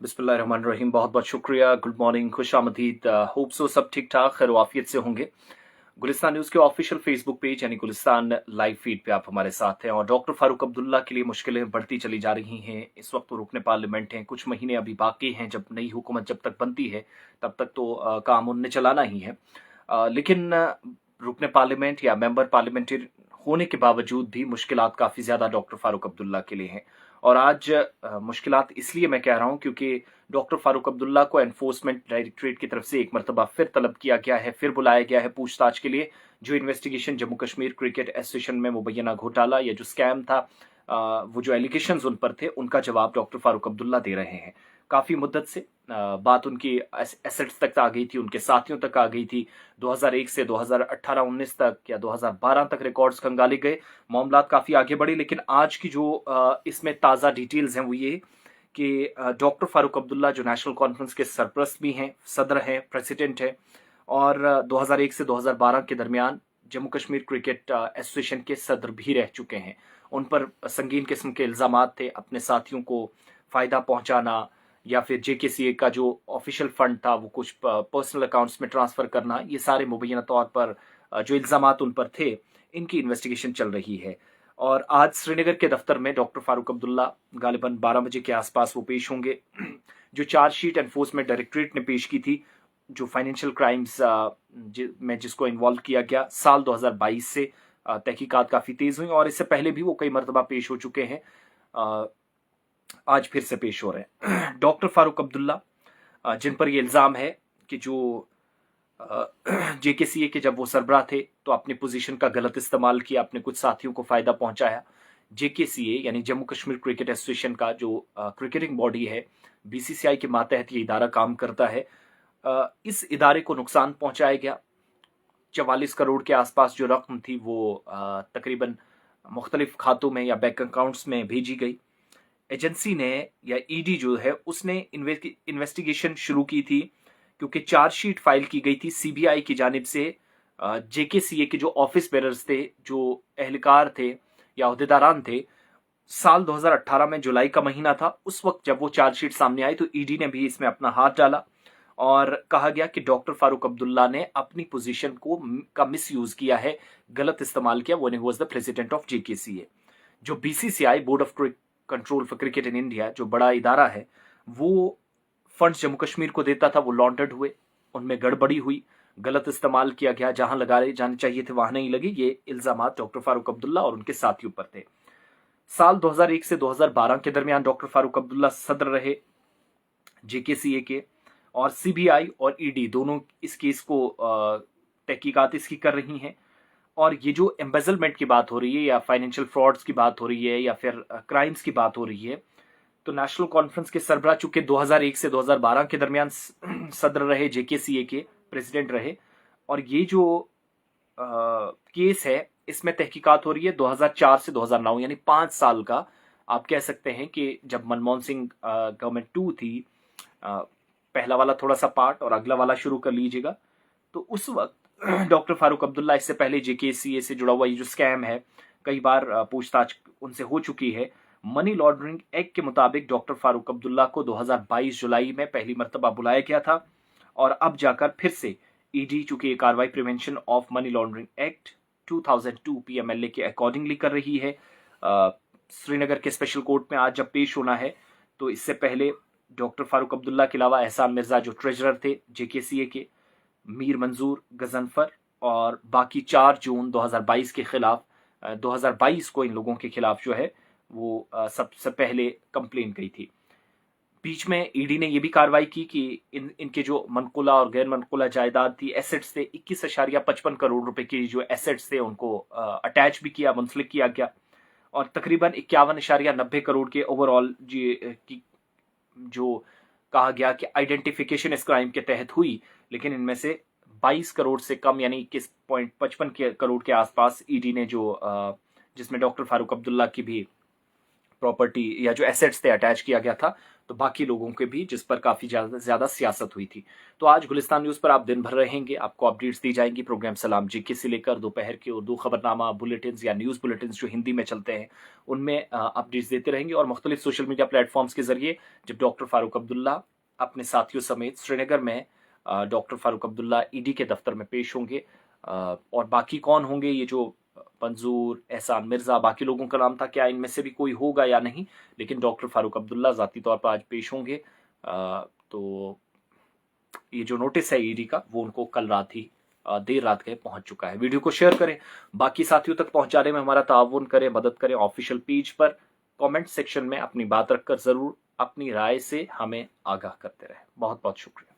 बिस्मिल्लाहिर्रहमानिर्रहीम। बहुत बहुत शुक्रिया। गुड मॉर्निंग, खुश आमदीद। होप सो सब ठीक ठाक खैर वाफियत से होंगे। गुलिस्तान न्यूज़ के ऑफिशियल फेसबुक पेज यानी गुलिस्तान लाइव फीड पे आप हमारे साथ हैं। और डॉक्टर फारूक अब्दुल्ला के लिए मुश्किलें बढ़ती चली जा रही हैं। इस वक्त तो रुकने पार्लियामेंट हैं, कुछ महीने अभी बाकी हैं। जब नई हुकूमत जब तक बनती है तब तक तो काम उनने चलाना ही है। लेकिन रुकने पार्लियामेंट या मेंबर पार्लियामेंट्री होने के बावजूद भी मुश्किलात काफ़ी ज़्यादा डॉक्टर फारूक अब्दुल्ला के लिए हैं। और आज मुश्किलात इसलिए मैं कह रहा हूं क्योंकि डॉक्टर फारूक अब्दुल्ला को एनफोर्समेंट डायरेक्टरेट की तरफ से एक मरतबा फिर तलब किया गया है, फिर बुलाया गया है पूछताछ के लिए। जो investigation Jammu Kashmir cricket association में मुबैना घोटाला या जो स्कैम था, वो जो एलिगेशंस उन पर थे, उनका जवाब डॉक्टर फारूक अब्दुल्ला दे रहे हैं। काफ़ी मुद्दत से बात उनकी एसेट्स तक आ गई थी, उनके साथियों तक आ गई थी। 2001 से 2018-19 तक या 2012 तक रिकॉर्ड्स खंगाले गए, मामलात काफ़ी आगे बढ़े। लेकिन आज की जो इसमें ताज़ा डिटेल्स हैं वो ये कि डॉक्टर फारूक अब्दुल्ला जो नेशनल कॉन्फ्रेंस के सरपरस्त भी हैं, सदर हैं, प्रेसिडेंट हैं, और 2001 से 2012 के दरमियान जम्मू कश्मीर क्रिकेट एसोसिएशन के सदर भी रह चुके हैं। उन पर संगीन किस्म के इल्ज़ामात थे, अपने साथियों को फ़ायदा पहुंचाना या फिर जेकेसीए का जो ऑफिशियल फंड था वो कुछ पर्सनल अकाउंट्स में ट्रांसफ़र करना। ये सारे मुबैना तौर पर जो इल्ज़ामात उन पर थे, इनकी इन्वेस्टिगेशन चल रही है। और आज श्रीनगर के दफ्तर में डॉक्टर फारूक अब्दुल्ला गालिबन 12 बजे के आसपास वो पेश होंगे। जो चार्जशीट एनफोर्समेंट डायरेक्टरेट ने पेश की थी, जो फाइनेंशियल क्राइम्स में जिसको इन्वॉल्व किया गया साल 2022 से, तहकीकात काफ़ी तेज़ हुई और इससे पहले भी वो कई मरतबा पेश हो चुके हैं। आज फिर से पेश हो रहे हैं डॉक्टर फारूक अब्दुल्ला, जिन पर ये इल्ज़ाम है कि जो जेकेसीए के जब वो सरबराह थे तो अपनी पोजीशन का गलत इस्तेमाल किया, अपने कुछ साथियों को फ़ायदा पहुंचाया। जेकेसीए यानी जम्मू कश्मीर क्रिकेट एसोसिएशन का जो क्रिकेटिंग बॉडी है, बीसीसीआई के मातहत ये इदारा काम करता है। इस इदारे को नुकसान पहुंचाया गया। 44 करोड़ के आसपास जो रकम थी वो तकरीबन मुख्तलिफ खातों में या बैंक अकाउंट्स में भेजी गई। एजेंसी ने या ईडी जो है उसने इन्वेस्टिगेशन शुरू की थी क्योंकि चार्जशीट फाइल की गई थी सीबीआई की जानिब से। जेकेसीए के जो ऑफिस बेरर्स थे, जो एहलकार थे या अहदेदारान थे, साल 2018 में जुलाई का महीना था, उस वक्त जब वो चार्जशीट सामने आई तो ईडी ने भी इसमें अपना हाथ डाला और कहा गया कि डॉक्टर फारूक अब्दुल्ला ने अपनी पोजीशन का मिस यूज किया है, गलत इस्तेमाल किया when he was the president of JKCA. जो BCCI board of control for cricket in India, जो बड़ा इदारा है, वो फंड्स जम्मू कश्मीर को देता था, वो लॉन्डर्ड हुए, उनमें गड़बड़ी हुई, गलत इस्तेमाल किया गया, जहां लगाए जाने चाहिए थे वहां नहीं लगे। ये इल्जामात डॉक्टर फारूक अब्दुल्ला और उनके साथियों पर थे। साल 2001 से 2012 के दरमियान डॉक्टर फारूक अब्दुल्ला सदर रहे जेकेसीए के, और सीबीआई और ईडी दोनों इस केस को तहकीकात इसकी कर रही हैं। और ये जो एम्बेजलमेंट की बात हो रही है या फाइनेंशियल फ्रॉड्स की बात हो रही है या फिर क्राइम्स की बात हो रही है, तो नेशनल कॉन्फ्रेंस के सरबराह चूंकि 2001 से 2012 के दरमियान सदर रहे, जेकेसीए के प्रेसिडेंट रहे, और ये जो केस है इसमें तहकीकात हो रही है 2004 से 2009 यानी 5 साल का। आप कह सकते हैं कि जब मनमोहन सिंह गवर्नमेंट 2 थी, पहला वाला थोड़ा सा पार्ट और अगला वाला शुरू कर लीजिएगा, तो उस वक्त डॉक्टर फारूक अब्दुल्ला, इससे पहले जेकेसीए से जुड़ा हुआ ये जो स्कैम है, कई बार पूछताछ उनसे हो चुकी है। मनी लॉन्ड्रिंग एक्ट के मुताबिक डॉक्टर फारूक अब्दुल्ला को 2022 जुलाई में पहली मरतबा बुलाया गया था और अब जाकर फिर से ईडी चूंकि ये कार्रवाई prevention of money laundering act 2002 PMLA के अकॉर्डिंगली कर रही है। श्रीनगर के स्पेशल कोर्ट में आज जब पेश होना है, तो इससे पहले डॉक्टर फारूक अब्दुल्ला के अलावा एहसान मिर्जा जो ट्रेजरर थे जेकेसीए के, मीर मंजूर गजनफर और बाकी 4 जून 2022 के खिलाफ 2022 को इन लोगों के खिलाफ जो है वो सबसे पहले कंप्लेन गई थी। बीच में ईडी ने ये भी कार्रवाई की कि इनके जो मनकुला और गैर मनकुला जायदाद थी, एसेट्स थे, 21.55 करोड़ रुपए की जो एसेट्स थे उनको अटैच भी किया, मुंसलिक किया गया, और तकरीबन 51.90 करोड़ के ओवरऑल की जो कहा गया कि आइडेंटिफिकेशन इस क्राइम के तहत हुई। लेकिन इनमें से 22 करोड़ से कम यानी 21.55 करोड़ के आसपास ईडी ने जो जिसमें डॉक्टर फारूक अब्दुल्ला की भी प्रॉपर्टी या जो एसेट्स थे अटैच किया गया था, तो बाकी लोगों के भी, जिस पर काफी ज्यादा सियासत हुई थी। तो आज गुलिस्तान न्यूज पर आप दिन भर रहेंगे, आपको अपडेट्स दी जाएंगी प्रोग्राम सलाम जीके से लेकर दोपहर के उर्दू खबरनामा बुलेटिन या न्यूज बुलेटिन जो हिंदी में चलते हैं उनमें अपडेट्स देते रहेंगे। और मुख्तलिफ सोशल मीडिया प्लेटफॉर्म्स के जरिए जब डॉक्टर फारूक अब्दुल्ला अपने साथियों समेत श्रीनगर में डॉक्टर फारूक अब्दुल्ला ईडी के दफ्तर में पेश होंगे, और बाकी कौन होंगे, ये जो मंजूर, एहसान मिर्जा, बाकी लोगों का नाम था, क्या इनमें से भी कोई होगा या नहीं, लेकिन डॉक्टर फारूक अब्दुल्ला जाती तौर पर आज पेश होंगे। तो ये जो नोटिस है ईडी का वो उनको कल रात ही देर रात गए पहुंच चुका है। वीडियो को शेयर करें, बाकी साथियों तक पहुंचाने में हमारा ताउन करें, मदद करें। ऑफिशियल पेज पर कमेंट सेक्शन में अपनी बात रखकर जरूर अपनी राय से हमें आगाह करते रहें। बहुत बहुत शुक्रिया।